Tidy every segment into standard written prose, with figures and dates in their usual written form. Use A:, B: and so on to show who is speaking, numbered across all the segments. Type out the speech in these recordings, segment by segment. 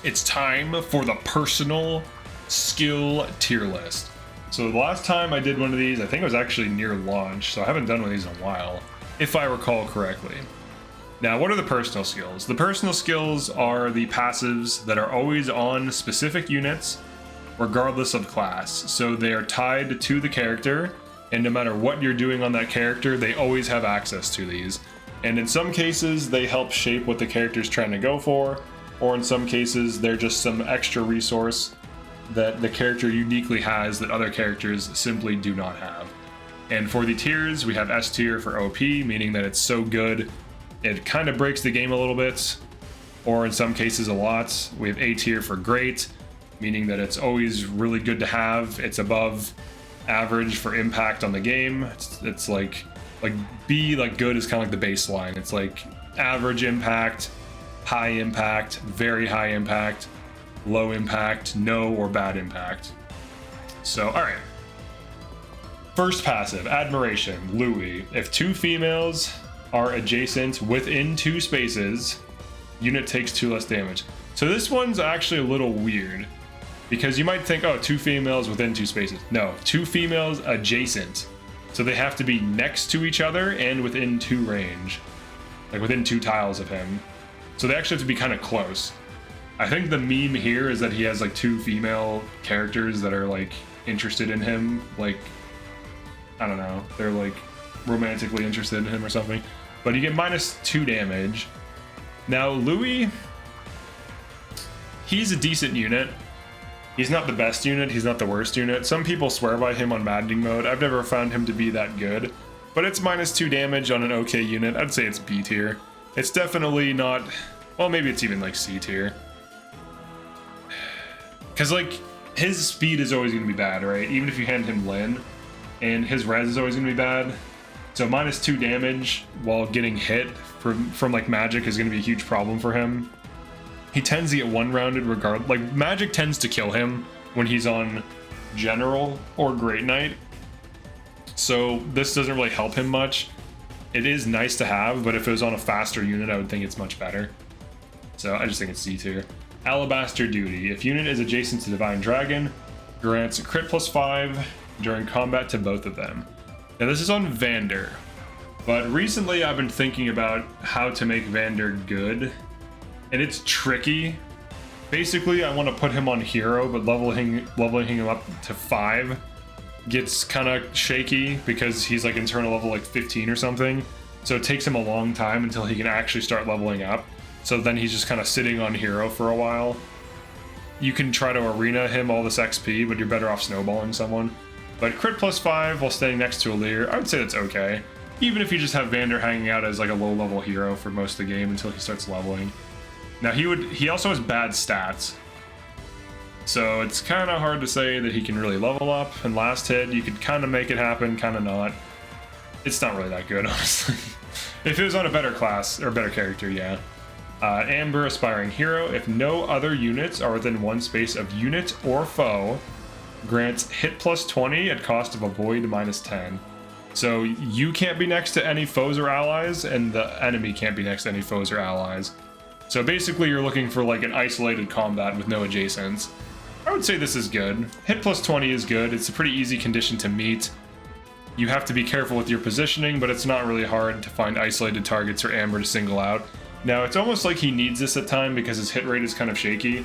A: It's time for the personal skill tier list. So the last time I did one of these, I think it was actually near launch, so I haven't done one of these in a while, if I recall correctly. Now, what are the personal skills? The personal skills are the passives that are always on specific units, regardless of class. So they are tied to the character, and no matter what you're doing on that character, they always have access to these. And in some cases, they help shape what the character's trying to go for, or in some cases, they're just some extra resource that the character uniquely has that other characters simply do not have. And for the tiers, we have S tier for OP, meaning that it's so good it kind of breaks the game a little bit, or in some cases a lot. We have A tier for great, meaning that it's always really good to have. It's above average for impact on the game. It's like B, like good is kind of like the baseline. It's like average impact, high impact, very high impact, low impact, no or bad impact. So, all right. First passive, Admiration, Louis. If two females are adjacent within 2 spaces, unit takes 2 less damage. So this one's actually a little weird, because you might think, oh, 2 females within 2 spaces. No, 2 females adjacent. So they have to be next to each other and within 2 range, like within 2 tiles of him. So they actually have to be kind of close. I think the meme here is that he has like 2 female characters that are like interested in him. Like, I don't know, they're like romantically interested in him or something. But you get -2 damage. Now Louis, he's a decent unit. He's not the best unit, he's not the worst unit. Some people swear by him on Maddening mode. I've never found him to be that good. But it's -2 damage on an okay unit. I'd say it's B tier. It's definitely not, well, maybe it's even like C tier. Because like, his speed is always going to be bad, right? Even if you hand him Lin, and his res is always going to be bad. So -2 damage while getting hit from like magic is going to be a huge problem for him. He tends to get one-rounded regardless. Like, magic tends to kill him when he's on General or Great Knight. So this doesn't really help him much. It is nice to have, but if it was on a faster unit, I would think it's much better. So I just think it's C tier. Alabaster Duty. If unit is adjacent to Divine Dragon, grants crit +5 during combat to both of them. Now this is on Vander, but recently I've been thinking about how to make Vander good, and it's tricky. Basically, I want to put him on hero, but leveling him up to 5 gets kind of shaky because he's like internal level like 15 or something. So it takes him a long time until he can actually start leveling up. So then he's just kind of sitting on hero for a while. You can try to arena him all this XP, but you're better off snowballing someone. But crit +5 while staying next to a Lear, I would say that's okay. Even if you just have Vander hanging out as like a low level hero for most of the game until he starts leveling. Now he also has bad stats. So it's kind of hard to say that he can really level up. And last hit, you could kind of make it happen, kind of not. It's not really that good, honestly. If it was on a better class, or better character, yeah. Amber, Aspiring Hero. If no other units are within 1 space of unit or foe, grants hit +20 at cost of a void -10. So you can't be next to any foes or allies, and the enemy can't be next to any foes or allies. So basically you're looking for like an isolated combat with no adjacents. I would say this is good. Hit +20 is good. It's a pretty easy condition to meet. You have to be careful with your positioning, but it's not really hard to find isolated targets for Amber to single out. Now it's almost like he needs this at time because his hit rate is kind of shaky,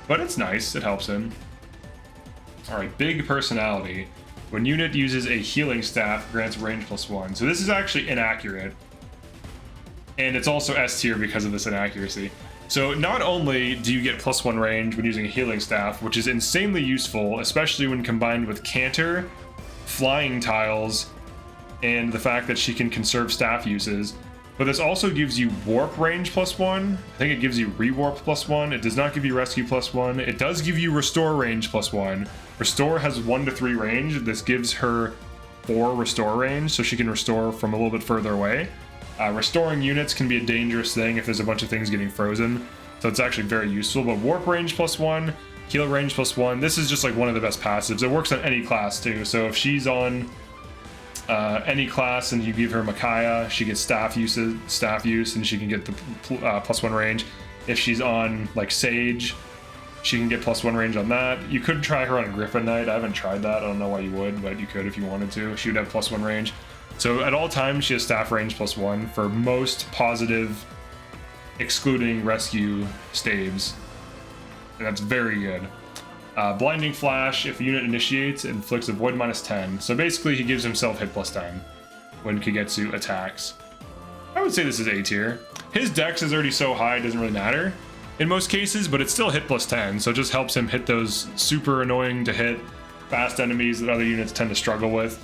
A: but it's nice, it helps him. Alright, Big Personality. When unit uses a healing staff, grants range +1. So this is actually inaccurate. And it's also S tier because of this inaccuracy. So not only do you get +1 range when using a healing staff, which is insanely useful, especially when combined with Canter, flying tiles, and the fact that she can conserve staff uses, but this also gives you warp range +1. I think it gives you rewarp +1. It does not give you rescue +1. It does give you restore range +1. Restore has 1 to 3 range. This gives her 4 restore range, so she can restore from a little bit further away. Restoring units can be a dangerous thing if there's a bunch of things getting frozen, so it's actually very useful. But warp range +1, heal range +1. This is just like one of the best passives. It works on any class too. So if she's on any class and you give her Micaiah, she gets staff use, and she can get the +1 range. If she's on like Sage, she can get +1 range on that. You could try her on a Griffin Knight. I haven't tried that. I don't know why you would, but you could if you wanted to. She would have +1 range. So at all times, she has staff range +1 for most positive, excluding rescue staves. And that's very good. Blinding Flash, if a unit initiates, inflicts a void -10. So basically, he gives himself hit +10 when Kagetsu attacks. I would say this is A tier. His dex is already so high, it doesn't really matter in most cases, but it's still hit +10, so it just helps him hit those super annoying to hit fast enemies that other units tend to struggle with.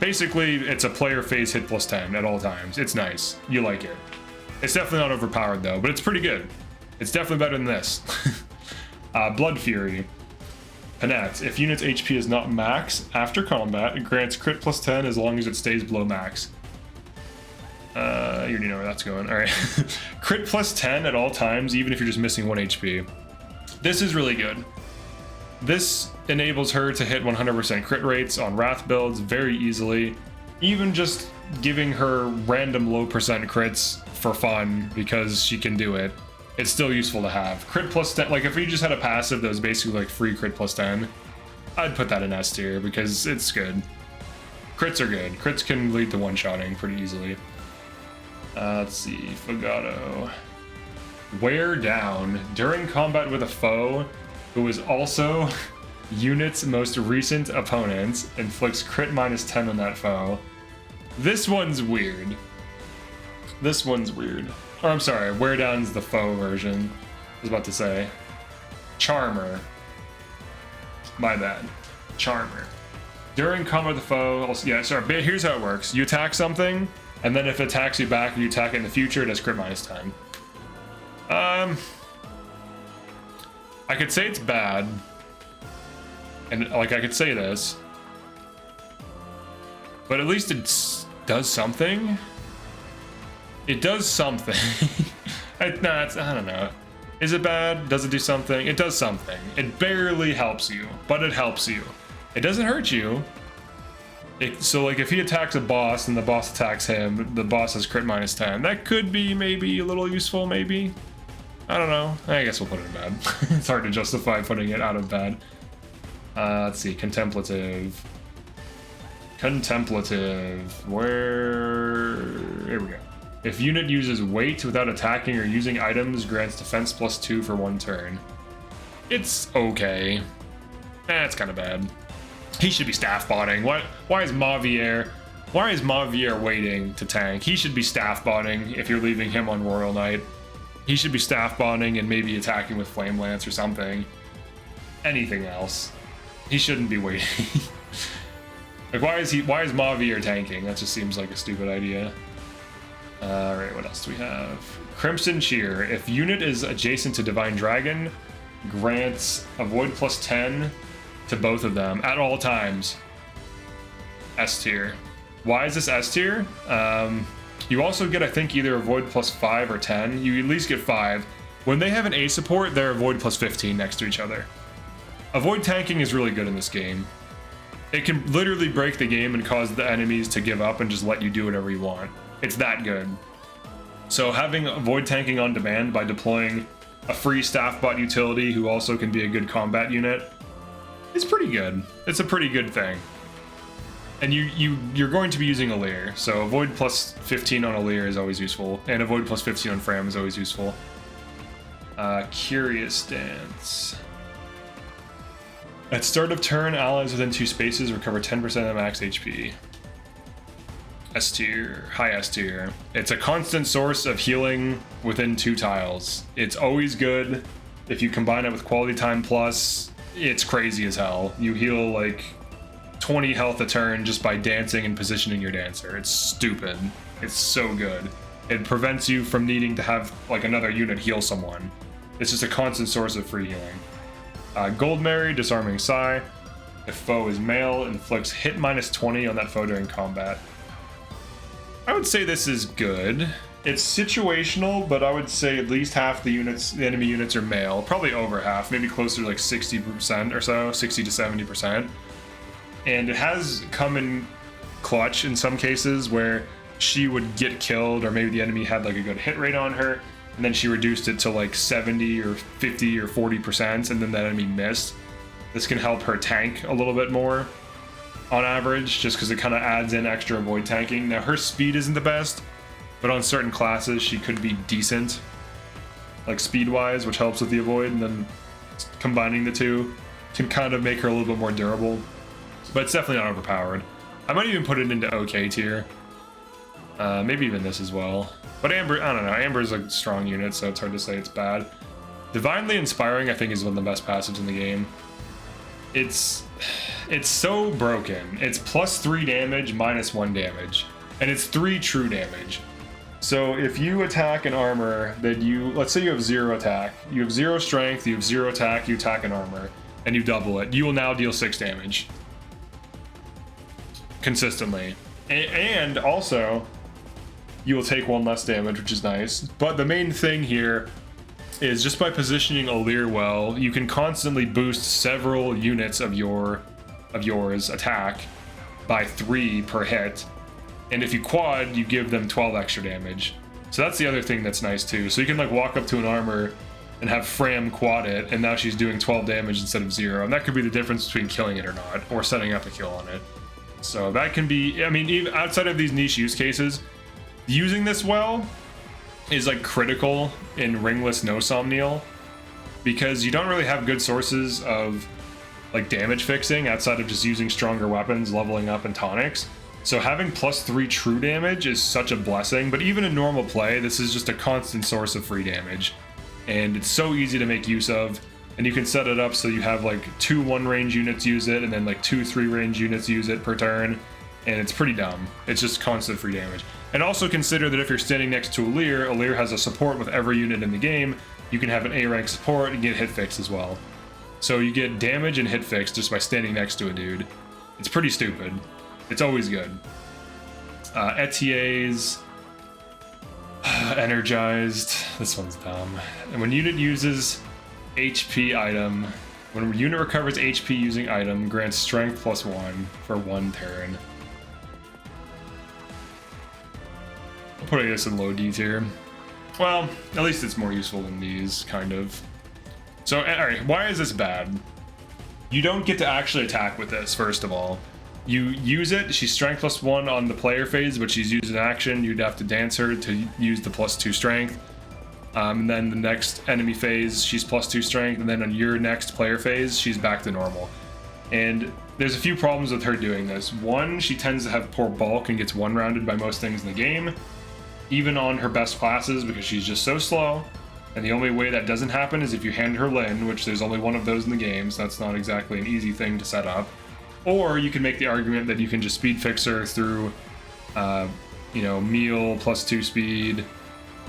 A: Basically, it's a player phase hit +10 at all times. It's nice. You like it. It's definitely not overpowered though, but it's pretty good. It's definitely better than this. Blood Fury. Panette. If unit's HP is not max after combat, it grants crit +10 as long as it stays below max. You already know where that's going. Alright. Crit +10 at all times, even if you're just missing 1 HP. This is really good. This enables her to hit 100% crit rates on Wrath builds very easily. Even just giving her random low percent crits for fun because she can do it. It's still useful to have. Crit +10, like if you just had a passive that was basically like free crit +10, I'd put that in S tier because it's good. Crits are good. Crits can lead to one-shotting pretty easily. Let's see, Fagato. Wear Down. During combat with a foe who is also unit's most recent opponent, inflicts crit -10 on that foe. This one's weird. This one's weird. Oh, I'm sorry, Wear Down's the foe version. I was about to say. Charmer. My bad. Charmer. During combat with the foe, also, yeah, sorry, but here's how it works. You attack something, and then if it attacks you back and you attack it in the future, it has crit -10. I could say it's bad. And, like, I could say this. But at least it does something. It does something. I don't know. Is it bad? Does it do something? It does something. It barely helps you, but it helps you. It doesn't hurt you. So like if he attacks a boss and the boss attacks him, the boss has crit -10. That could be maybe a little useful, maybe. I don't know. I guess we'll put it in bad. It's hard to justify putting it out of bad. Let's see. Contemplative. Contemplative. Here we go. If unit uses weight without attacking or using items, grants defense +2 for 1 turn. It's okay. It's kind of bad. He should be staff botting. Why is Mavier waiting to tank? He should be staff botting if you're leaving him on Royal Knight. He should be staff botting and maybe attacking with Flame Lance or something. Anything else. He shouldn't be waiting. Like why is Mavier tanking? That just seems like a stupid idea. Alright, what else do we have? Crimson Cheer. If unit is adjacent to Divine Dragon, grants a void +10 to both of them at all times. S tier. Why is this S tier? You also get, I think, either a void +5 or 10. You at least get 5. When they have an A support, they're a void +15 next to each other. Avoid tanking is really good in this game. It can literally break the game and cause the enemies to give up and just let you do whatever you want. It's that good. So having avoid tanking on demand by deploying a free staff bot utility who also can be a good combat unit is pretty good. It's a pretty good thing. And you're going to be using Alir, so avoid +15 on Alir is always useful, and avoid +15 on Fram is always useful. Curious Dance. At start of turn, allies within 2 spaces recover 10% of the max HP. S tier, high S tier. It's a constant source of healing within 2 tiles. It's always good. If you combine it with Quality Time Plus, it's crazy as hell. You heal like 20 health a turn just by dancing and positioning your dancer. It's stupid. It's so good. It prevents you from needing to have like another unit heal someone. It's just a constant source of free healing. Gold Mary, Disarming Sigh. If foe is male, inflicts hit -20 on that foe during combat. I would say this is good. It's situational, but I would say at least half the enemy units are male. Probably over half, maybe closer to like 60% or so, 60 to 70%. And it has come in clutch in some cases where she would get killed or maybe the enemy had like a good hit rate on her. and then she reduced it to like 70 or 50 or 40%, and then that enemy missed. This can help her tank a little bit more on average, just because it kind of adds in extra avoid tanking. Now, her speed isn't the best, but on certain classes, she could be decent, like speed-wise, which helps with the avoid, and then combining the two can kind of make her a little bit more durable, but it's definitely not overpowered. I might even put it into OK tier. Maybe even this as well. But Amber, I don't know. Amber's a strong unit, so it's hard to say it's bad. Divinely Inspiring, I think, is one of the best passives in the game. It's so broken. It's +3 damage, -1 damage. And it's 3 true damage. So if you attack an armor that let's say you have 0 attack, you have 0 strength, you have 0 attack, you attack an armor, and you double it, you will now deal 6 damage. Consistently. And also, you will take 1 less damage, which is nice. But the main thing here is just by positioning Alir well, you can constantly boost several units of yours attack by 3 per hit. And if you quad, you give them 12 extra damage. So that's the other thing that's nice too. So you can like walk up to an armor and have Fram quad it, and now she's doing 12 damage instead of 0. And that could be the difference between killing it or not, or setting up a kill on it. So that can be, I mean, even outside of these niche use cases, using this well is like critical in Ringless No Somniel, because you don't really have good sources of like damage fixing outside of just using stronger weapons, leveling up, and tonics. So having +3 true damage is such a blessing, but even in normal play, this is just a constant source of free damage. And it's so easy to make use of, and you can set it up so you have like 2 1-range units use it, and then like 2 3-range units use it per turn, and it's pretty dumb. It's just constant free damage. And also consider that if you're standing next to Alir, Alir has a support with every unit in the game. You can have an A-rank support and get hit fix as well. So you get damage and hit fix just by standing next to a dude. It's pretty stupid. It's always good. Etier's Energized. This one's dumb. And when unit uses HP item, when a unit recovers HP using item, grants strength +1 for 1 turn. I'm putting this in low D tier. Well, at least it's more useful than these, kind of. So, alright, why is this bad? You don't get to actually attack with this, first of all. You use it, she's strength +1 on the player phase, but she's using action. You'd have to dance her to use the +2 strength. And then the next enemy phase, she's +2 strength, and then on your next player phase, she's back to normal. And there's a few problems with her doing this. One, she tends to have poor bulk and gets one-rounded by most things in the game, even on her best classes, because she's just so slow. And the only way that doesn't happen is if you hand her Lyn, which there's only one of those in the game, so that's not exactly an easy thing to set up. Or you can make the argument that you can just speed fix her through, you know, meal +2 speed,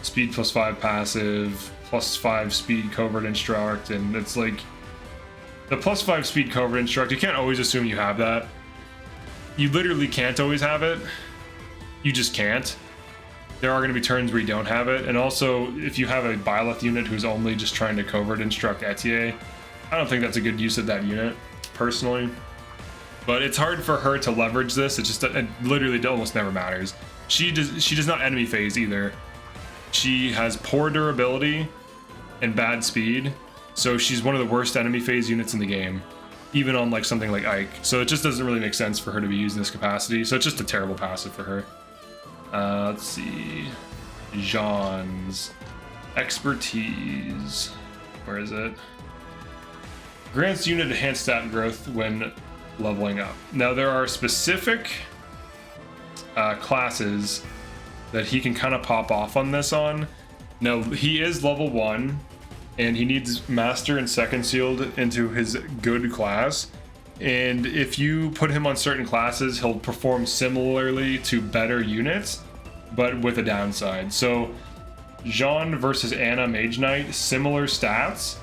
A: speed +5 passive, +5 speed covert instruct, and it's like the +5 speed covert instruct, you can't always assume you have that. You literally can't always have it. You just can't. There are going to be turns where you don't have it, and also if you have a Byleth unit who's only just trying to covert instruct Etier, I don't think that's a good use of that unit, personally. But it's hard for her to leverage this. It just it literally almost never matters. She does not enemy phase either. She has poor durability and bad speed, so she's one of the worst enemy phase units in the game, even on like something like Ike. So it just doesn't really make sense for her to be using this capacity. So it's just a terrible passive for her. Let's see. Jean's expertise. Where is it? Grants unit enhanced stat growth when leveling up. Now there are specific classes that he can kind of pop off on this on. Now he is level 1 and he needs master and second sealed into his good class, and if you put him on certain classes he'll perform similarly to better units, but with a downside. So Jean versus Anna Mage Knight, similar stats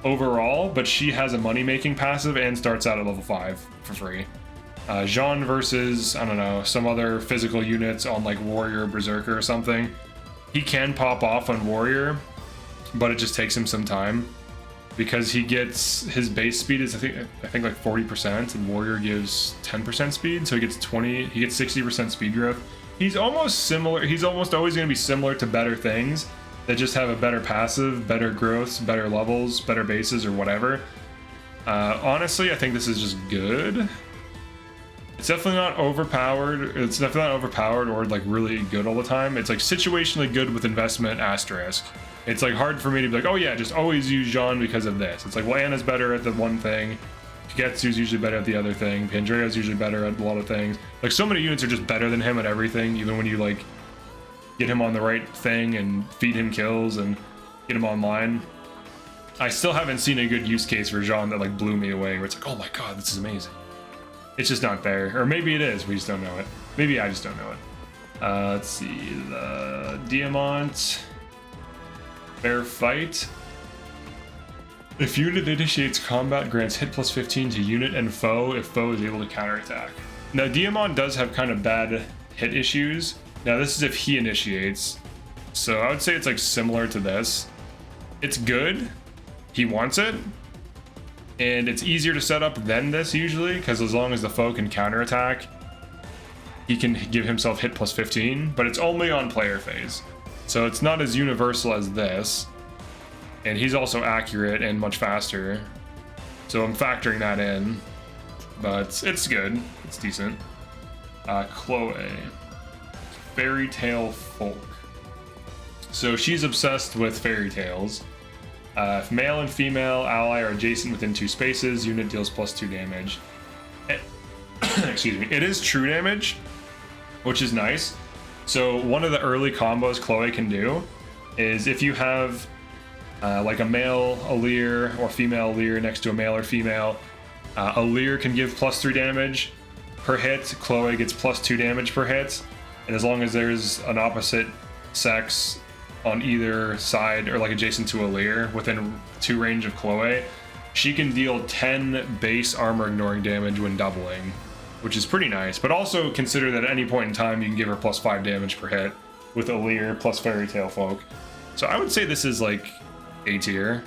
A: overall, but she has a money-making passive and starts out at level 5 for free. Jean versus, I don't know, some other physical units on like Warrior, Berserker or something. He can pop off on Warrior, but it just takes him some time because he gets, his base speed is I think like 40%, and Warrior gives 10% speed, so he gets 60% speed growth. He's almost similar, he's almost always going to be similar to better things, that just have a better passive, better growths, better levels, better bases, or whatever. Honestly, I think this is just good. It's definitely not overpowered. It's definitely not overpowered or like really good all the time. It's like situationally good with investment asterisk. It's like hard for me to be like, oh yeah, just always use Jean because of this. It's like, well, Anna's better at the one thing. Kagetsu's usually better at the other thing. Pandrea's usually better at a lot of things. Like, so many units are just better than him at everything, even when you like get him on the right thing and feed him kills and get him online. I still haven't seen a good use case for Jean that like blew me away, where it's like, oh my god, this is amazing. It's just not there. Or maybe it is, we just don't know it. Maybe I just don't know it. Let's see, the Diamant. Fair fight. If unit initiates combat, grants hit plus 15 to unit and foe if foe is able to counterattack. Now, Diamant does have kind of bad hit issues. Now, this is if he initiates. So I would say it's like similar to this. It's good. He wants it. And it's easier to set up than this usually, because as long as the foe can counterattack, he can give himself hit plus 15, but it's only on player phase. So it's not as universal as this. And he's also accurate and much faster. So I'm factoring that in. But it's good. It's decent. Chloe. Fairy Tale Folk. So she's obsessed with fairy tales. If male and female ally are adjacent within 2 spaces, unit deals plus 2 damage. Excuse me. It is true damage, which is nice. So one of the early combos Chloe can do is if you have like a male Alir or female Alir next to a male or female, Alir can give plus 3 damage per hit. Chloe gets plus 2 damage per hit. And as long as there's an opposite sex on either side or like adjacent to Alir within 2 range of Chloe, she can deal 10 base armor ignoring damage when doubling, which is pretty nice. But also consider that at any point in time you can give her plus 5 damage per hit with Alir plus Fairy Tale Folk. So I would say this is like A tier.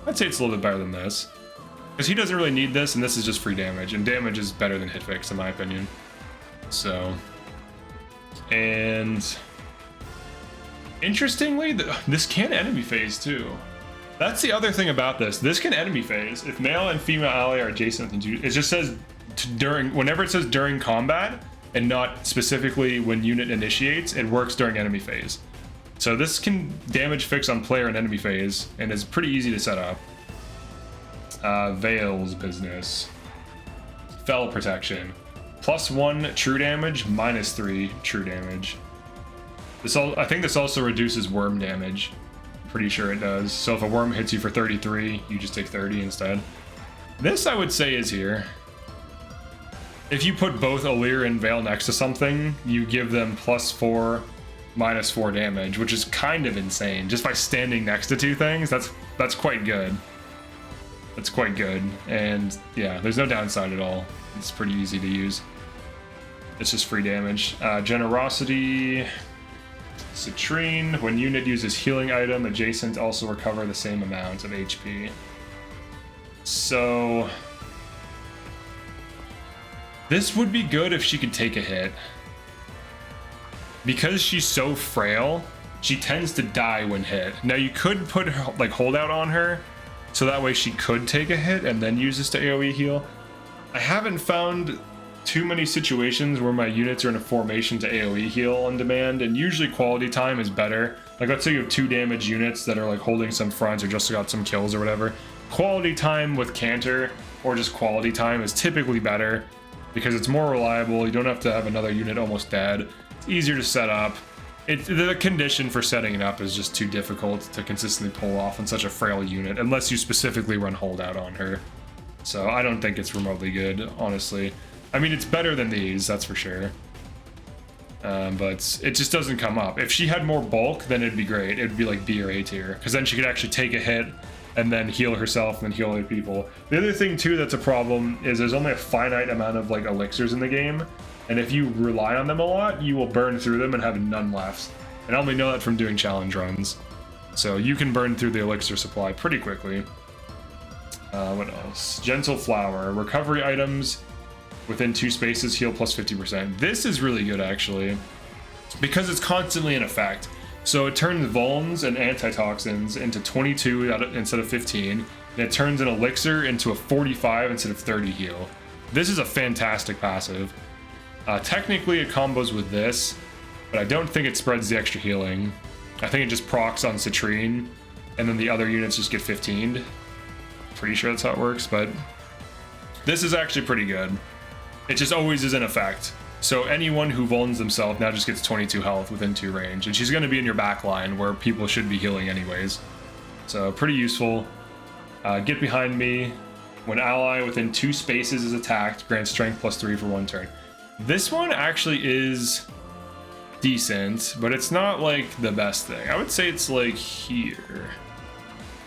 A: I'd say it's a little bit better than this, because he doesn't really need this, and this is just free damage, and damage is better than hit fix in my opinion. So, and interestingly, this can enemy phase too. That's the other thing about this. This can enemy phase if male and female ally are adjacent. It just says during, whenever it says during combat and not specifically when unit initiates, it works during enemy phase. So this can damage fix on player and enemy phase, and is pretty easy to set up. Veil's business. Fell protection. +1 true damage, -3 true damage. I think this also reduces worm damage. Pretty sure it does. So if a worm hits you for 33, you just take 30 instead. This I would say is here. If you put both Alir and Veil next to something, you give them +4, -4 damage, which is kind of insane. Just by standing next to 2 things, that's quite good. That's quite good. And yeah, there's no downside at all. It's pretty easy to use. It's just free damage. Generosity. Citrine. When unit uses healing item, adjacent also recover the same amount of HP. So this would be good if she could take a hit. Because she's so frail, she tends to die when hit. Now you could put like holdout on her, so that way she could take a hit and then use this to AoE heal. I haven't found too many situations where my units are in a formation to AoE heal on demand, and usually quality time is better. Like let's say you have 2 damage units that are like holding some fronts or just got some kills or whatever. Quality time with Cantor or just quality time is typically better because it's more reliable. You don't have to have another unit almost dead. It's easier to set up. The condition for setting it up is just too difficult to consistently pull off on such a frail unit unless you specifically run holdout on her. So I don't think it's remotely good, honestly. I mean, it's better than these, that's for sure. But it just doesn't come up. If she had more bulk, then it'd be great. It'd be like B or A tier, because then she could actually take a hit and then heal herself and then heal other people. The other thing too that's a problem is there's only a finite amount of like elixirs in the game, and if you rely on them a lot, you will burn through them and have none left. And I only know that from doing challenge runs. So you can burn through the elixir supply pretty quickly. What else? Gentle Flower. Recovery items within 2 spaces heal plus 50%. This is really good actually, because it's constantly in effect. So it turns vulns and antitoxins into 22 instead of 15, and it turns an elixir into a 45 instead of 30 heal. This is a fantastic passive. Technically it combos with this, but I don't think it spreads the extra healing. I think it just procs on Citrine, and then the other units just get 15'd. Pretty sure that's how it works, but this is actually pretty good. It just always is in effect. So anyone who vulns themselves now just gets 22 health within 2 range, and she's going to be in your back line where people should be healing anyways. So pretty useful. Get behind me. When ally within 2 spaces is attacked, grants strength +3 for 1 turn. This one actually is decent, but it's not like the best thing. I would say it's like here.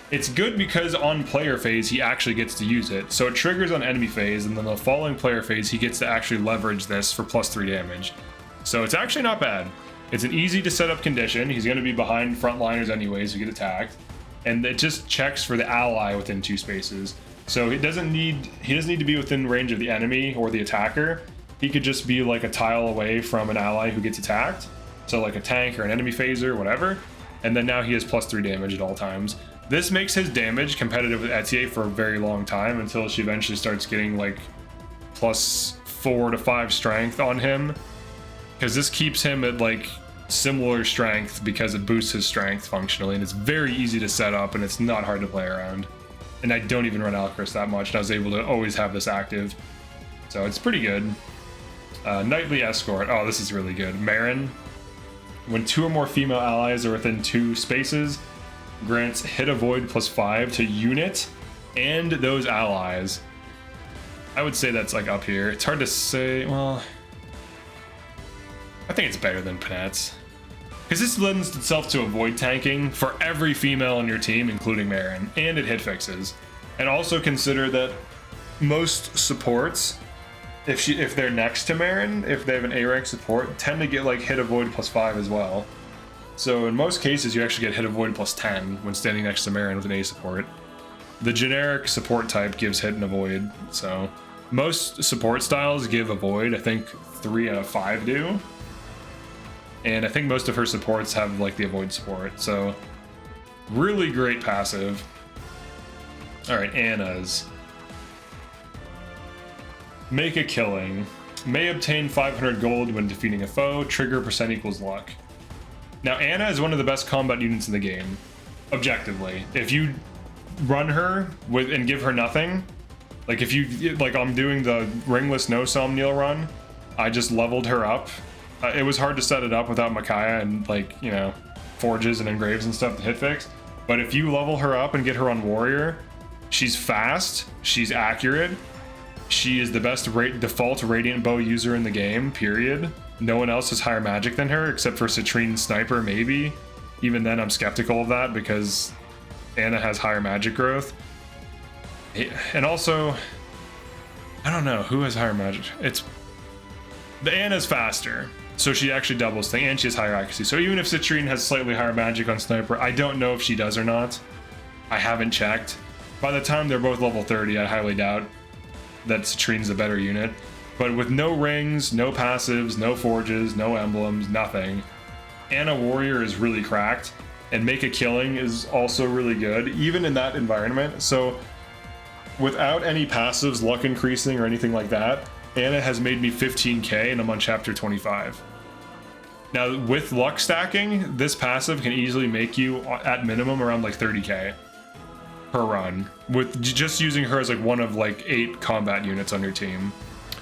A: It's good because on player phase he actually gets to use it, so it triggers on enemy phase, and then the following player phase he gets to actually leverage this for +3 damage. So it's actually not bad. It's an easy to set up condition. He's going to be behind frontliners anyways who get attacked, and it just checks for the ally within 2 spaces. So he doesn't need to be within range of the enemy or the attacker. He could just be like a tile away from an ally who gets attacked, so like a tank or an enemy phaser, whatever, and then now he has +3 damage at all times. This makes his damage competitive with Etier for a very long time, until she eventually starts getting like +4 to 5 strength on him, because this keeps him at like similar strength because it boosts his strength functionally, and it's very easy to set up and it's not hard to play around. And I don't even run Alchris that much, and I was able to always have this active, so it's pretty good. Nightly Escort. Oh, this is really good. Marin. When 2 or more female allies are within 2 spaces, grants hit avoid +5 to unit and those allies. I would say that's like up here. It's hard to say. Well, I think it's better than Panette's, because this lends itself to avoid tanking for every female on your team, including Marin, and it hit fixes. And also consider that most supports, if they're next to Marin, if they have an A rank support, tend to get like hit avoid +5 as well. So in most cases you actually get hit avoid +10 when standing next to Marin with an A support. The generic support type gives hit and avoid, so most support styles give avoid. I think 3 out of 5 do, and I think most of her supports have like the avoid support, so really great passive. All right, Anna's. Make a killing. May obtain 500 gold when defeating a foe. Trigger % equals luck. Now, Anna is one of the best combat units in the game, objectively. If you run her with and give her nothing, like if you, like I'm doing the ringless no Somniel run, I just leveled her up. It was hard to set it up without Micaiah and like, you know, forges and engraves and stuff to hit fix. But if you level her up and get her on warrior, she's fast, she's accurate, she is the best default radiant bow user in the game, period. No one else has higher magic than her except for Citrine Sniper, maybe. Even then I'm skeptical of that because Anna has higher magic growth. And also, I don't know who has higher magic. The Anna's faster, so she actually doubles thing, and she has higher accuracy. So even if Citrine has slightly higher magic on Sniper, I don't know if she does or not. I haven't checked. By the time they're both level 30, I highly doubt that Citrine's a better unit. But with no rings, no passives, no forges, no emblems, nothing, Anna Warrior is really cracked, and Make a Killing is also really good, even in that environment. So without any passives, luck increasing, or anything like that, Anna has made me 15k, and I'm on chapter 25. Now, with luck stacking, this passive can easily make you, at minimum, around like 30k per run, with just using her as like one of like 8 combat units on your team.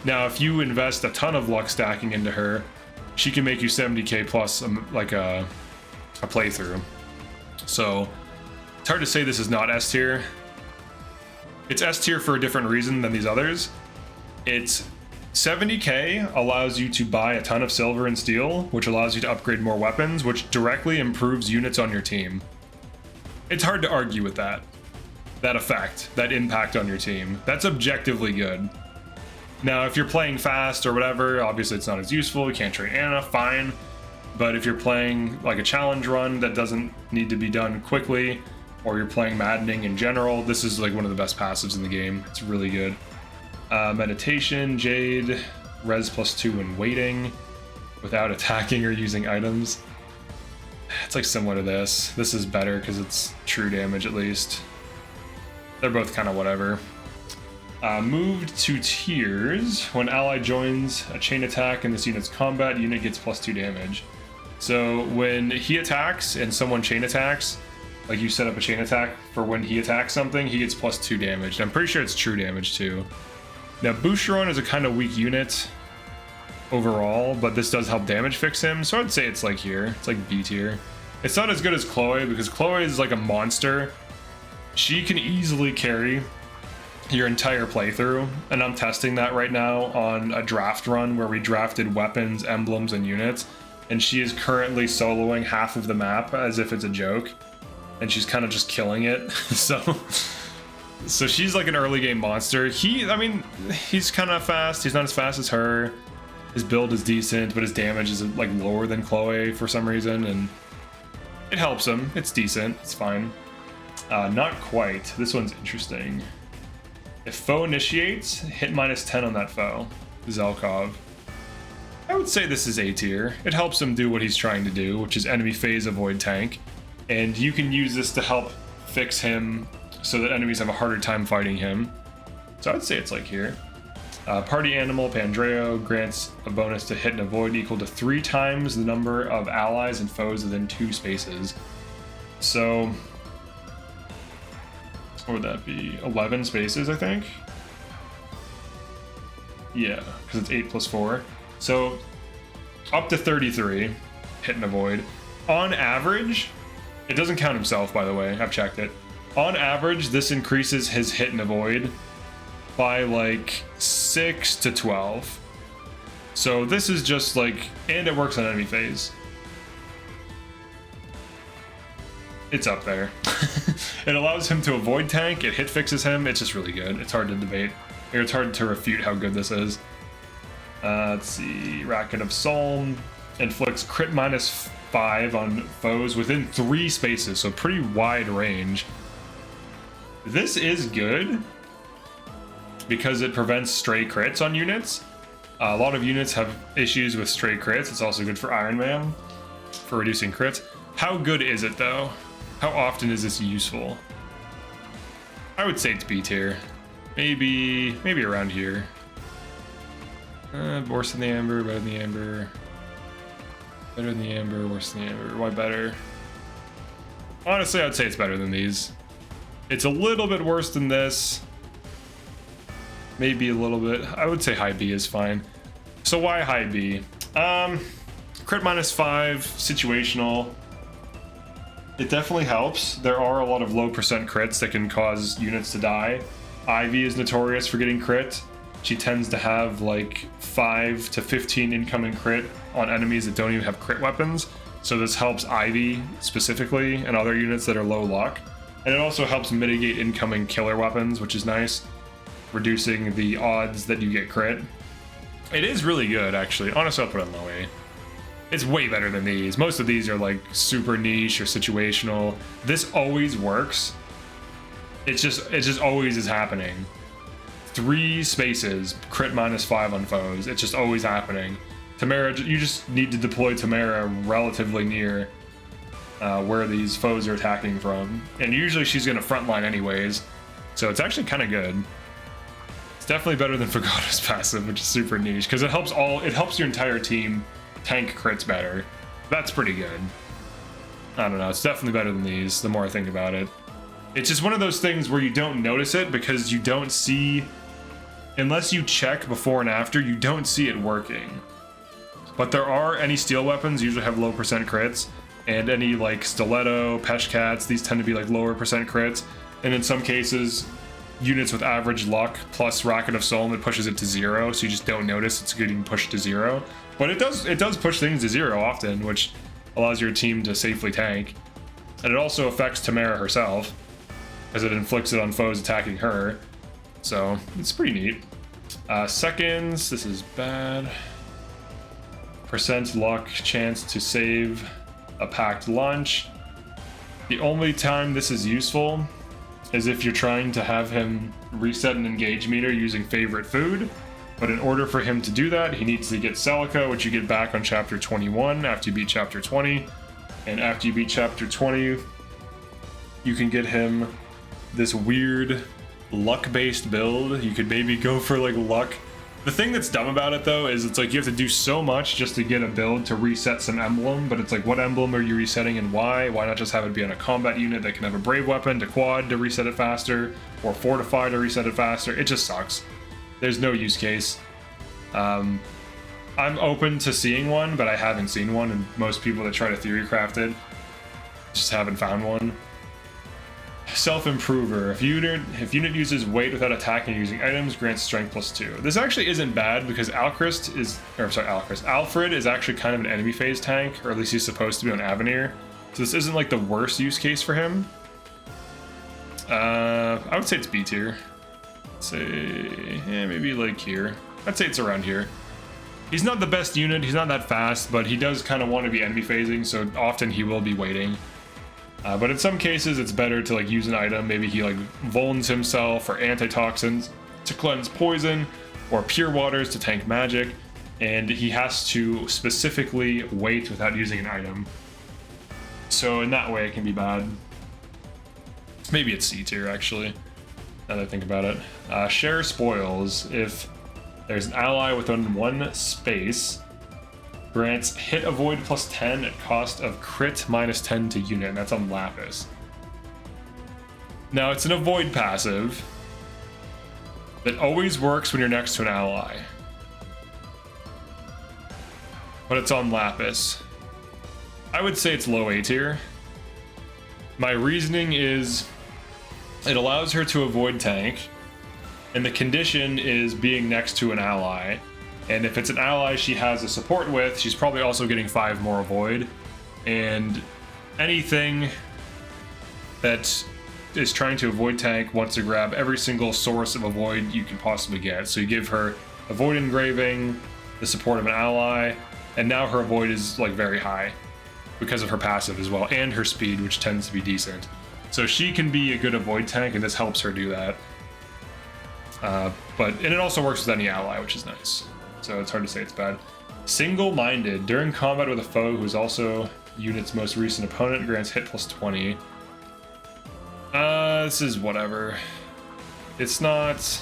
A: Now, if you invest a ton of luck stacking into her, she can make you 70k plus like a playthrough. So it's hard to say this is not S tier. It's S tier for a different reason than these others. It's 70k allows you to buy a ton of silver and steel, which allows you to upgrade more weapons, which directly improves units on your team. It's hard to argue with that effect, that impact on your team. That's objectively good. Now, if you're playing fast or whatever, obviously it's not as useful. You can't train Anna, fine. But if you're playing like a challenge run that doesn't need to be done quickly, or you're playing Maddening in general, this is like one of the best passives in the game. It's really good. Meditation, Jade, res +2 when waiting, without attacking or using items. It's like similar to this. This is better because it's true damage at least. They're both kind of whatever. Moved to tiers. When ally joins a chain attack in this unit's combat, unit gets +2 damage. So when he attacks and someone chain attacks, like you set up a chain attack for when he attacks something, he gets +2 damage. And I'm pretty sure it's true damage too. Now Boucheron is a kind of weak unit overall, but this does help damage fix him. So I'd say it's like here. It's like B tier. It's not as good as Chloe because Chloe is like a monster. She can easily carry your entire playthrough, and I'm testing that right now on a draft run where we drafted weapons, emblems, and units, and she is currently soloing half of the map as if it's a joke, and she's kind of just killing it. so she's like an early game monster. I mean, he's kind of fast. He's not as fast as her. His build is decent, but his damage is like lower than Chloe for some reason, and it helps him. It's decent. It's fine. Not quite. This one's interesting. If foe initiates, hit -10 on that foe. Zelkov. I would say this is A tier. It helps him do what he's trying to do, which is enemy phase avoid tank. And you can use this to help fix him so that enemies have a harder time fighting him. So I would say it's like here. Party animal Pandreo grants a bonus to hit and avoid equal to 3 times the number of allies and foes within 2 spaces. So what would that be? 11 spaces, I think? Yeah, because it's 8 plus 4. So up to 33 hit and avoid. On average, it doesn't count himself, by the way. I've checked it. On average, this increases his hit and avoid by like 6 to 12. So this is just like, and it works on enemy phase. It's up there. It allows him to avoid tank, it hit fixes him, it's just really good. It's hard to debate. It's hard to refute how good this is. Let's see, Racket of Psalm inflicts crit -5 on foes within 3 spaces, so pretty wide range. This is good because it prevents stray crits on units. A lot of units have issues with stray crits. It's also good for Iron Man for reducing crits. How good is it though? How often is this useful? I would say it's B tier. Maybe around here. Worse than the Amber, better than the Amber. Better than the Amber, worse than the Amber. Why better? Honestly, I'd say it's better than these. It's a little bit worse than this. Maybe a little bit. I would say high B is fine. So why high B? Crit -5, situational. It definitely helps. There are a lot of low percent crits that can cause units to die. Ivy is notorious for getting crit. She tends to have like 5 to 15 incoming crit on enemies that don't even have crit weapons. So this helps Ivy specifically and other units that are low luck. And it also helps mitigate incoming killer weapons, which is nice, reducing the odds that you get crit. It is really good, actually. Honestly, I'll put it on low A. It's way better than these. Most of these are like super niche or situational. This always works. It just always is happening. 3 spaces, crit -5 on foes. It's just always happening. Tamara, you just need to deploy Tamara relatively near where these foes are attacking from. And usually she's gonna frontline anyways. So it's actually kind of good. It's definitely better than Fagato's passive, which is super niche, because it helps your entire team tank crits better. That's pretty good. I don't know, it's definitely better than these, the more I think about it. It's just one of those things where you don't notice it because you don't see, unless you check before and after, you don't see it working. But there are, any steel weapons usually have low percent crits, and any like stiletto, peshcats, these tend to be like lower percent crits. And in some cases, units with average luck plus Racket of Soul, it pushes it to 0, so you just don't notice it's getting pushed to 0. But it does push things to 0 often, which allows your team to safely tank. And it also affects Tamara herself, as it inflicts it on foes attacking her. So it's pretty neat. Seconds, this is bad. Percent luck chance to save a packed lunch. The only time this is useful is if you're trying to have him reset an engage meter using favorite food. But in order for him to do that, he needs to get Celica, which you get back on chapter 21 after you beat chapter 20. And after you beat chapter 20, you can get him this weird luck-based build. You could maybe go for like luck. The thing that's dumb about it though is it's like you have to do so much just to get a build to reset some emblem, but it's like, what emblem are you resetting and why? Why not just have it be on a combat unit that can have a brave weapon to quad to reset it faster, or fortify to reset it faster? It just sucks. There's no use case. I'm open to seeing one, but I haven't seen one, and most people that try to theory craft it just haven't found one. Self-improver. If unit uses weight without attacking using items, grants strength +2. This actually isn't bad because Alfred is actually kind of an enemy phase tank, or at least he's supposed to be on Avenir. So this isn't like the worst use case for him. I would say it's B tier. Say, maybe like here. I'd say it's around here. He's not the best unit, he's not that fast, but he does kind of want to be enemy phasing, so often he will be waiting. But in some cases, it's better to like use an item. Maybe he like vulns himself, or antitoxins to cleanse poison, or pure waters to tank magic, and he has to specifically wait without using an item. So in that way, it can be bad. Maybe it's C tier actually, now that I think about it. Share spoils. If there's an ally within one space, grants hit avoid +10 at cost of crit -10 to unit, and that's on Lapis. Now it's an avoid passive that always works when you're next to an ally, but it's on Lapis. I would say it's low A tier. My reasoning is it allows her to avoid tank, and the condition is being next to an ally. And if it's an ally she has a support with, she's probably also getting 5 more avoid. And anything that is trying to avoid tank wants to grab every single source of avoid you can possibly get. So you give her avoid engraving, the support of an ally, and now her avoid is like very high because of her passive as well, and her speed, which tends to be decent. So she can be a good avoid tank, and this helps her do that. And it also works with any ally, which is nice. So it's hard to say it's bad. Single-minded. During combat with a foe who is also unit's most recent opponent, grants hit +20. This is whatever. It's not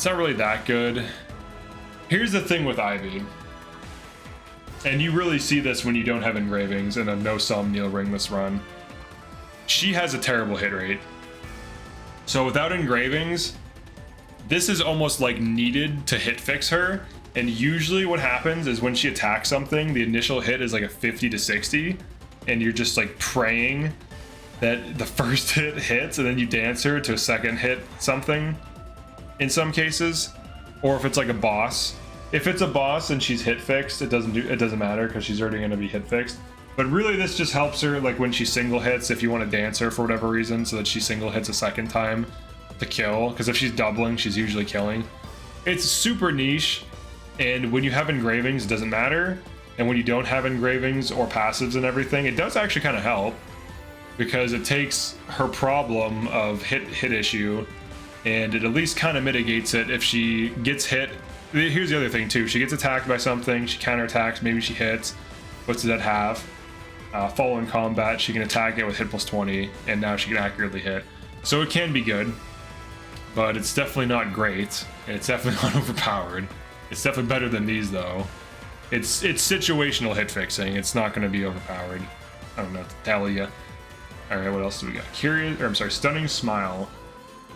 A: really that good. Here's the thing with Ivy. And you really see this when you don't have engravings in a no Somniel ringless run. She has a terrible hit rate. So without engravings, this is almost like needed to hit fix her, and usually what happens is when she attacks something, the initial hit is like a 50 to 60, and you're just like praying that the first hit hits, and then you dance her to a second hit something in some cases. Or if it's like a boss. If it's a boss and she's hit fixed, it doesn't matter because she's already going to be hit fixed. But really this just helps her like when she single hits, if you want to dance her for whatever reason, so that she single hits a second time to kill, because if she's doubling, she's usually killing. It's super niche, and when you have engravings, it doesn't matter. And when you don't have engravings or passives and everything, it does actually kind of help, because it takes her problem of hit issue, and it at least kind of mitigates it if she gets hit. Here's the other thing too: she gets attacked by something, she counterattacks, maybe she hits, puts it at half. Fall in combat, she can attack it with hit +20, and now she can accurately hit. So it can be good, but it's definitely not great, and it's definitely not overpowered. It's definitely better than these though. It's situational hit fixing. It's not going to be overpowered. I don't know what to tell you. All right, what else do we got? Stunning Smile.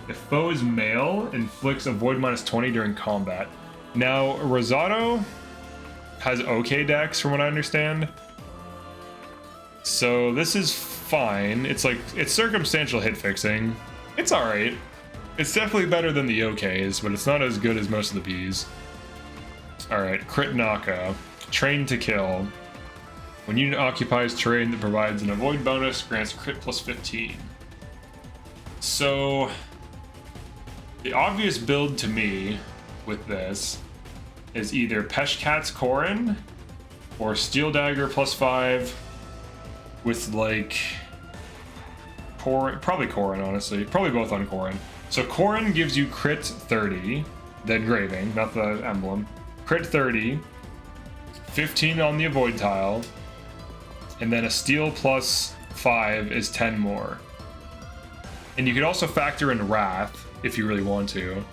A: If foe is male, inflicts avoid -20 during combat. Now Rosado has okay dex from what I understand. So this is fine. It's circumstantial hit fixing. It's all right. It's definitely better than the OKs, but it's not as good as most of the Bs. All right, Crit Naka. Train to kill. When unit occupies terrain that provides an avoid bonus, grants crit +15. So the obvious build to me with this is either Peshkat's Korin or Steel Dagger +5 with like Korin, probably Korin, honestly. Probably both on Korin. So Korin gives you crit 30, the engraving, not the emblem. Crit 30, 15 on the avoid tile, and then a steel plus 5 is 10 more. And you could also factor in Wrath if you really want to.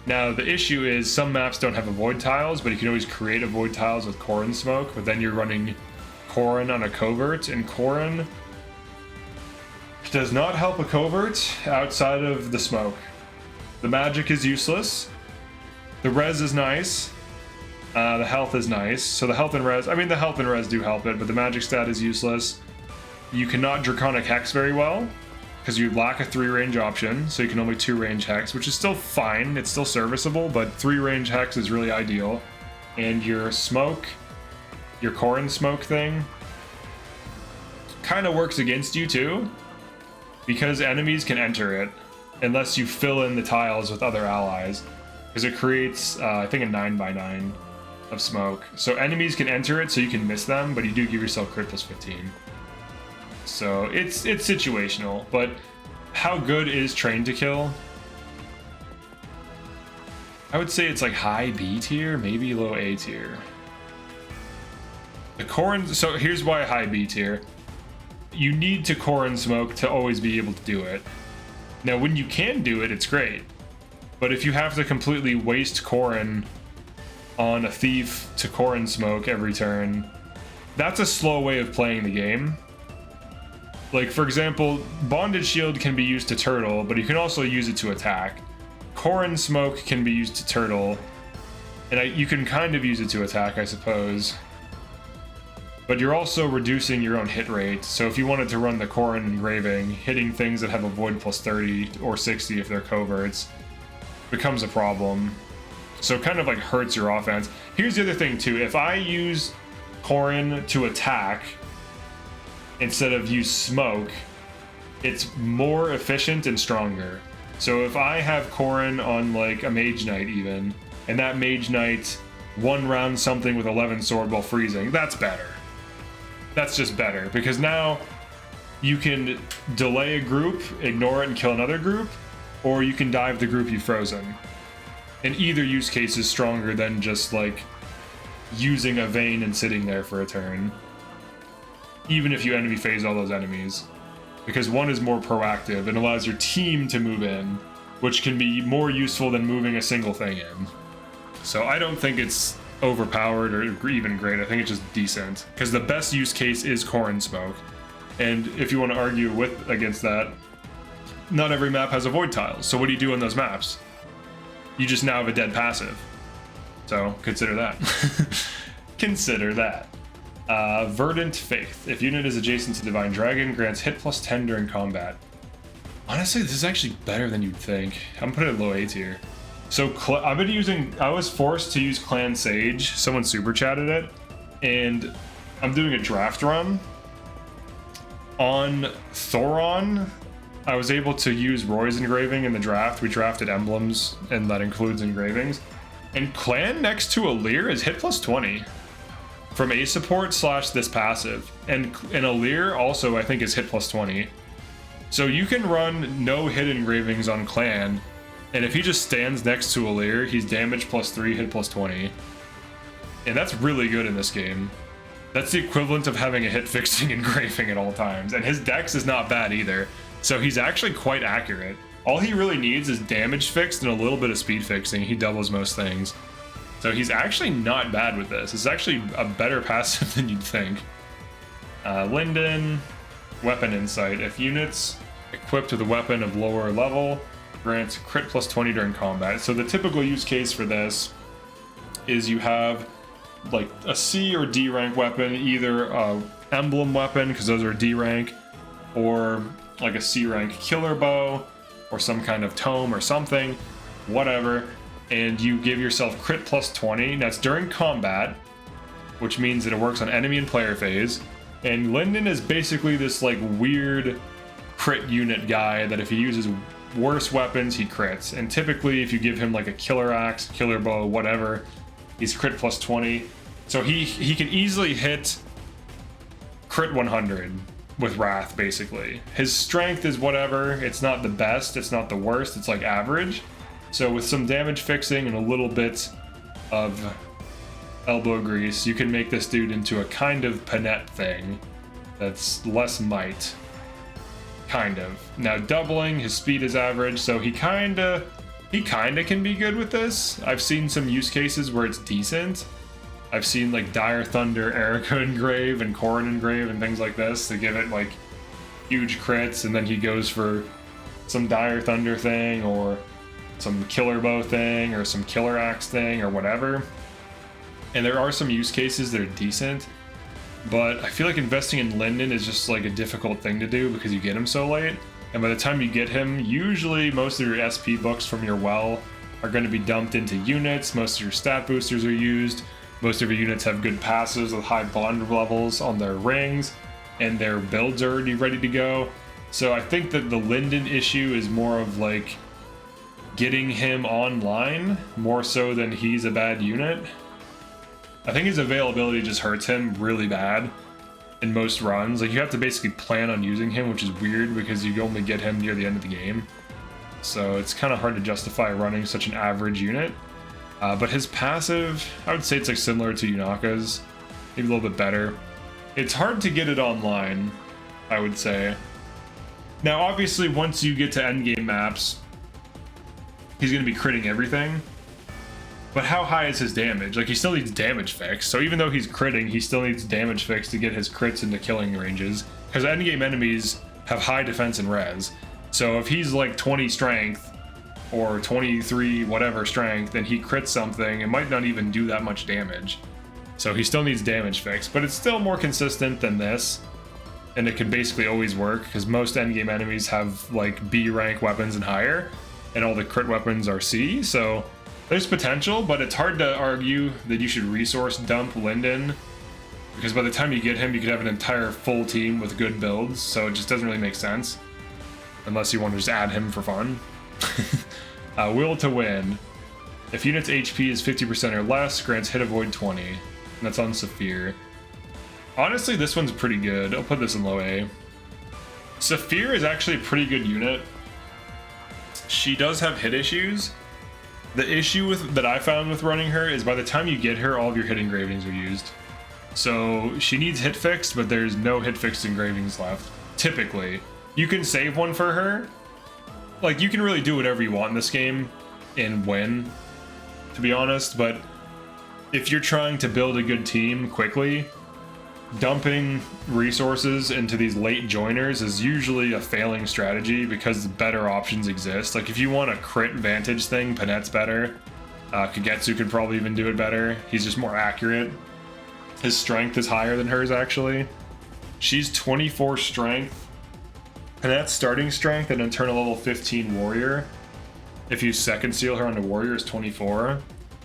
A: Now, the issue is some maps don't have avoid tiles, but you can always create avoid tiles with Corrin Smoke, but then you're running Corrin on a covert, and Corrin does not help a covert outside of the smoke. The magic is useless. The res is nice. The health is nice. So the health and res, I mean the health and res do help it, but the magic stat is useless. You cannot Draconic Hex very well, because you lack a 3 range option, so you can only 2 range Hex, which is still fine, it's still serviceable, but 3 range Hex is really ideal. And your smoke, your Corrin Smoke thing, kind of works against you too, because enemies can enter it, unless you fill in the tiles with other allies, because it creates, I think, a 9x9 of smoke. So enemies can enter it, so you can miss them, but you do give yourself crit plus 15. So it's situational, but how good is Train to Kill? I would say it's like high B tier, maybe low A tier. The Corrin, so here's why high B tier. You need to Corrin Smoke to always be able to do it. Now, when you can do it, it's great. But if you have to completely waste Corrin on a thief to Corrin Smoke every turn, that's a slow way of playing the game. Like, for example, Bonded Shield can be used to turtle, but you can also use it to attack. Corrin Smoke can be used to turtle, and you can kind of use it to attack, I suppose. But you're also reducing your own hit rate, so if you wanted to run the Corrin Engraving, hitting things that have a void plus 30 or 60 if they're coverts becomes a problem. So it kind of like hurts your offense. Here's the other thing too, if I use Corrin to attack instead of use smoke, it's more efficient and stronger. So if I have Corrin on like a Mage Knight even, and that Mage Knight one round something with 11 sword while freezing, that's better. That's just better, because now you can delay a group, ignore it, and kill another group, or you can dive the group you've frozen. And either use case is stronger than just like using a Vayne and sitting there for a turn, even if you enemy phase all those enemies, because one is more proactive and allows your team to move in, which can be more useful than moving a single thing in. So I don't think it's overpowered or even great. I think it's just decent, because the best use case is Corrin Smoke. And if you want to argue against that, not every map has avoid tiles, so what do you do on those maps? You just now have a dead passive, so consider that. Consider that. Verdant Faith. If unit is adjacent to Divine Dragon, grants hit plus 10 during combat. Honestly, this is actually better than you'd think. I'm putting it in low A tier. So I was forced to use Clan Sage. Someone super chatted it, and I'm doing a draft run. On Thoron, I was able to use Roy's Engraving in the draft. We drafted emblems, and that includes engravings. And Clan next to Alir is hit plus 20 from A support / this passive. And Alir also, I think, is hit plus 20. So you can run no hit engravings on Clan, and if he just stands next to Alir, he's damage plus 3, hit plus 20. And that's really good in this game. That's the equivalent of having a hit fixing engraving at all times. And his dex is not bad either, so he's actually quite accurate. All he really needs is damage fixed and a little bit of speed fixing. He doubles most things. So he's actually not bad with this. It's actually a better passive than you'd think. Linden, Weapon Insight. If units equipped with a weapon of lower level, grants crit plus 20 during combat. So the typical use case for this is you have like a C or D rank weapon, either a emblem weapon, because those are D rank, or like a C rank killer bow, or some kind of tome or something, whatever, and you give yourself crit plus 20. That's during combat, which means that it works on enemy and player phase. And Linden is basically this like weird crit unit guy that if he uses worse weapons, he crits. And typically if you give him like a killer axe, killer bow, whatever, he's crit plus 20. So he can easily hit crit 100 with Wrath, basically. His strength is whatever. It's not the best, it's not the worst, it's like average. So with some damage fixing and a little bit of elbow grease, you can make this dude into a kind of Panette thing that's less might. Kind of. Now doubling, his speed is average, so he kinda can be good with this. I've seen some use cases where it's decent. I've seen like Dire Thunder, Erica Engrave, and Corrin Engrave, and things like this to give it like huge crits, and then he goes for some Dire Thunder thing, or some Killer Bow thing, or some Killer Axe thing, or whatever. And there are some use cases that are decent, but I feel like investing in Linden is just like a difficult thing to do because you get him so late. And by the time you get him, usually most of your SP books from your well are going to be dumped into units. Most of your stat boosters are used. Most of your units have good passes with high bond levels on their rings, and their builds are already ready to go. So I think that the Linden issue is more of like getting him online more so than he's a bad unit. I think his availability just hurts him really bad in most runs. Like, you have to basically plan on using him, which is weird because you only get him near the end of the game. So it's kind of hard to justify running such an average unit. But his passive, I would say it's like similar to Yunaka's, maybe a little bit better. It's hard to get it online, I would say. Now, obviously, once you get to endgame maps, he's going to be critting everything. But how high is his damage? Like, he still needs damage fix. So even though he's critting, he still needs damage fix to get his crits into killing ranges. Because endgame enemies have high defense and res. So if he's like 20 strength, or 23 whatever strength, and he crits something, it might not even do that much damage. So he still needs damage fix, but it's still more consistent than this, and it can basically always work because most endgame enemies have like B rank weapons and higher, and all the crit weapons are C, so there's potential. But it's hard to argue that you should resource dump Linden, because by the time you get him, you could have an entire full team with good builds, so it just doesn't really make sense unless you want to just add him for fun. Will to win. If unit's HP is 50% or less, grants hit avoid 20. And that's on Saphir. Honestly, this one's pretty good. I'll put this in low A. Saphir is actually a pretty good unit. She does have hit issues. The issue that I found with running her is by the time you get her, all of your hit engravings are used. So she needs hit fixed, but there's no hit fixed engravings left. Typically. You can save one for her. Like, you can really do whatever you want in this game and win, to be honest, but if you're trying to build a good team quickly, dumping resources into these late joiners is usually a failing strategy because better options exist. Like, if you want a crit vantage thing, Panette's better. Kagetsu could probably even do it better. He's just more accurate. His strength is higher than hers, actually. She's 24 strength. Panette's starting strength at internal level 15 warrior. If you second seal her onto warrior, is 24.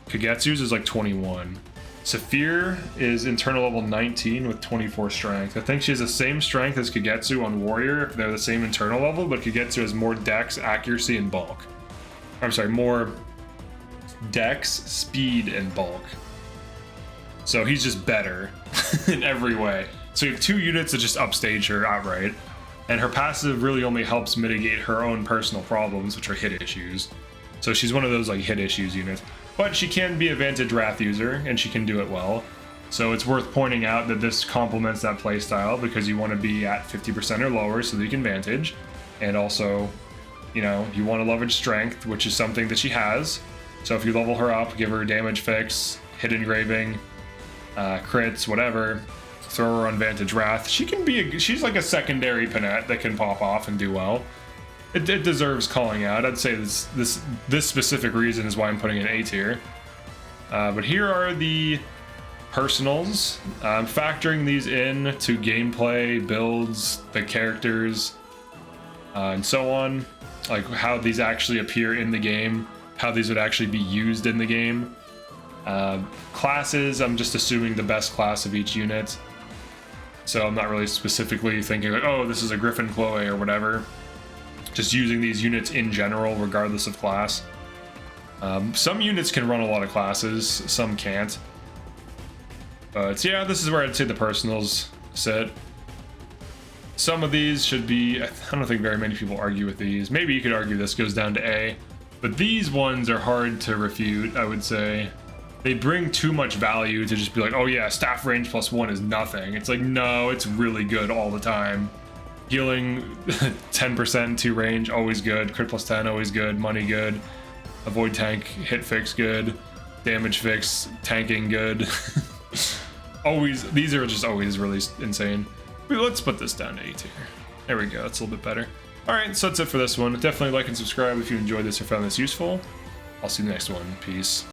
A: Kagetsu's is like 21. Saphir is internal level 19 with 24 strength. I think she has the same strength as Kagetsu on warrior if they're the same internal level, but Kagetsu has more dex, accuracy, and bulk. I'm sorry, more dex, speed, and bulk. So he's just better in every way. So you have two units that just upstage her outright. And her passive really only helps mitigate her own personal problems, which are hit issues. So she's one of those like hit issues units. But she can be a Vantage Wrath user, and she can do it well. So it's worth pointing out that this complements that playstyle because you want to be at 50% or lower so that you can Vantage. And also, you know, you want to leverage strength, which is something that she has. So if you level her up, give her damage fix, hit engraving, crits, whatever, throw her on Vantage Wrath. She can be she's like a secondary Panette that can pop off and do well. It deserves calling out. I'd say this specific reason is why I'm putting it in A tier. But here are the personals. I'm factoring these in to gameplay, builds, the characters, and so on. Like how these actually appear in the game, how these would actually be used in the game. Classes, I'm just assuming the best class of each unit. So I'm not really specifically thinking like, oh, this is a Griffin Chloe or whatever. Just using these units in general, regardless of class. Some units can run a lot of classes, some can't. But yeah, this is where I'd say the personals sit. Some of these should be, I don't think very many people argue with these. Maybe you could argue this goes down to A. But these ones are hard to refute, I would say. they bring too much value to just be like, oh yeah, staff range +1 is nothing. It's like, no, it's really good all the time. Healing 10% to range, always good. Crit +10, always good. Money, good. Avoid tank, hit fix, good. Damage fix, tanking, good. Always, these are just always really insane. But let's put this down to A tier. There we go, that's a little bit better. Alright, so that's it for this one. Definitely like and subscribe if you enjoyed this or found this useful. I'll see you in the next one. Peace.